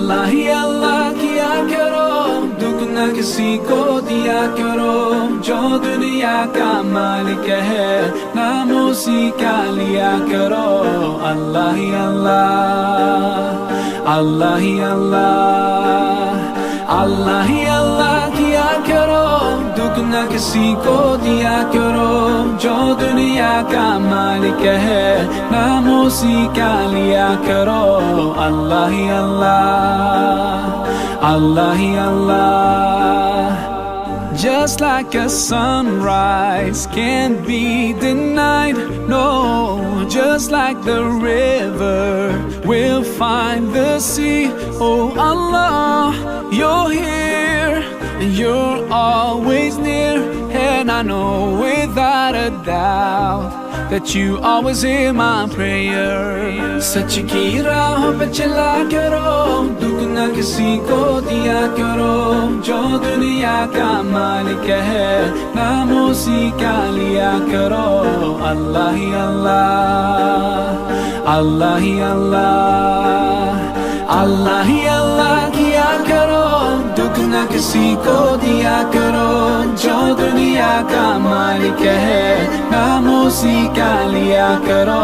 अल्लाह ही अल्लाह किया करो, दुख न किसी को दिया करो। जो दुनिया का मालिक है नाम उसी का लिया करो। अल्लाह ही अल्लाह, अल्लाह ही अल्लाह, अल्लाह ही अल्लाह किया करो, दुख न किसी को दिया करो। जो दुनिया का मालिक है नाम उसी का लिया करो। अल्लाह ही अल्लाह, अल्लाह ही अल्लाह। Just like a sunrise can't be denied, no. Just like the river will find the sea. Oh Allah, you're here and you're always near. And I know without a doubt that you always hear my prayer. सच की राह पे चला करो, दुख न किसी को दिया करो। जो दुनिया का मालिक है नाम उसी का लिया करो। अल्लाह ही अल्लाह, अल्लाह ही अल्लाह, अल्लाह ही अल्लाह किया करो, दुख न किसी को दिया करो। जो दुनिया का मालिक है नाम उसी का लिया करो।